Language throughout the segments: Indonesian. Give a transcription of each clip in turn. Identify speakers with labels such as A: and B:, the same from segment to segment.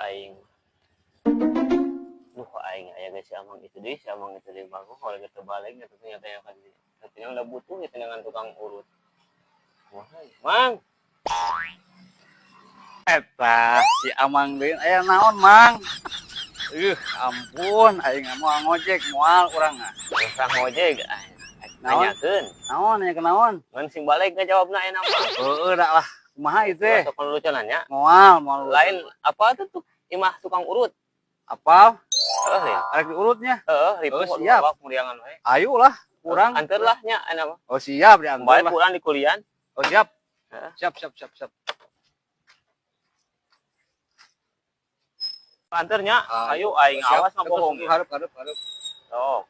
A: aing. Duh aing aya geus si Amang itu deui bagus kalau kita balik gitu ternyata ya kan. Tapi udah butuh gitu dengan tukang urut. Wah, Mang.
B: Eta si Amang deui aya naon Mang? Ampun aing mau ngojek moal urang mah.
A: Usah ngojek nanyakeun.
B: Naon nya kenaon?
A: Ngan sing balik ngejawabna aya nama.
B: Heueuh da lah. Kumaha ieu teh?
A: Sok lucu nanya.
B: Moal
A: Lain apa tuh imah tukang urut?
B: apal?
A: Ya.
B: Arek diurutnya.
A: Ribu
B: siap.
A: kemudiangan we.
B: Ayo lah, kurang.
A: Anterlah nya aya mah.
B: Oh siap diantar
A: Balik
B: lah.
A: pulang di kuliah.
B: Oh siap.
A: Heeh.
B: Siap.
A: Anternya, ayo aing awas mah bohong.
B: Harap.
A: Sok.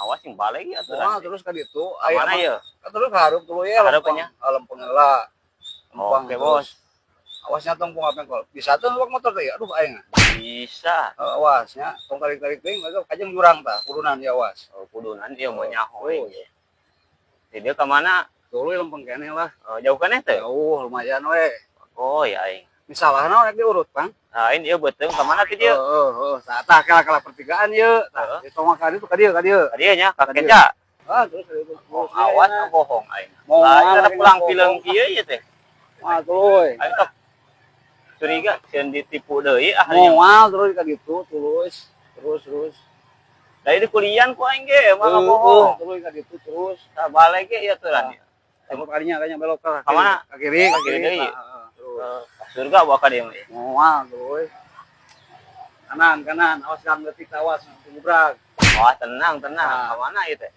A: Awas sing balik ya tuh.
B: Moal terus ka ditu.
A: Mana ya?
B: Terus hareup dulu ya.
A: Hareupeunnya?
B: Lempeng heula.
A: Oke, Bos.
B: Awasnya tong pung apengkol. Bisa tuh numpak motor teh. Aduh aing.
A: Bisa.
B: Awasnya tong tarik-tarik teuing maka kajeng jurang tah, kudunan ya awas.
A: Oh, kudunan dia mau nyahoy. Jadi dia ke mana?
B: Tuluy lempeng keneh lah.
A: Jauh kan teh?
B: Jauh lumayan we.
A: Oh, ya aing.
B: Misalnya rek diurut, Bang.
A: Lain dia beuteung ke mana teh dia?
B: Tah kala pertigaan ieu. Tah itu mah ka ditu ka dieu.
A: Dia nya ka keca.
B: Terus ka ditu.
A: Oh, awas bohong aing.
B: Moal
A: Lain ada
B: lagi
A: pulang
B: bohong.
A: film kieu ya teh.
B: Mah tuluy.
A: Aing sok curiga sieun ditipu deui ahlinya.
B: Moal terus ka ditu terus.
A: Dari di kuliah ku aing ge mah bohong.
B: Terus ka ditu terus.
A: Tah balik ge ieu teh lan.
B: Tembok kalinya kayaknya belok ka
A: Ka mana?
B: Ka kiri.
A: Ka kiri deui.
B: Terus.
A: Surga bawa ka dieu mah.
B: Moal terus. Kanan, awas kang leutik awas ngubrak.
A: Wah, tenang.
B: Ah.
A: Ka mana ieu teh?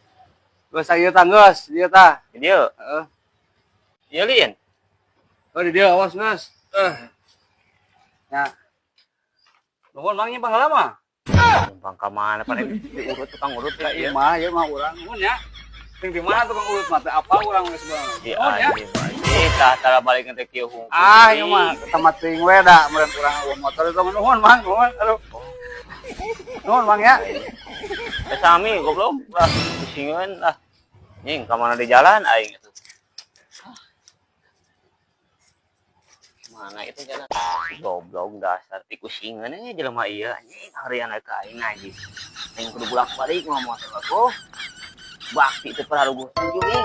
B: Geus ieu tah geus, dieu tah.
A: Di dieu.
B: Heeh.
A: Ieu lin.
B: Oh di dieu awas geus. Ya. Nuhun Bang nya baheula mah.
A: Bang ka mana paling diurut tukang urut
B: Ya
A: ya.
B: ieu mah urang nuhun ya. Ting di mana tukang urut mah teh apa urang geus bang.
A: Di
B: Nuhun ya.
A: tah tara balik teh kieu hungkul.
B: Ieu mah tempat ting we da meureun urang eueuh motor itu mah nuhun Bang, nuhun. Aduh. Nuhun Bang ya.
A: Sami goblok lah pusingeun lah. Nying ka mana di jalan aing itu. Mana itu jalan? Goblok dasar tikusingeun jelema ieu anjing harian ka aing anjing. Aing kudu bolak-balik ngomong sama aku. Bakti teu pararuguh anjing.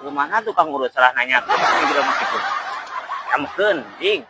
A: Kemana tukang urut salah nanya ke gitu mah kitu. Yamekeun, jing.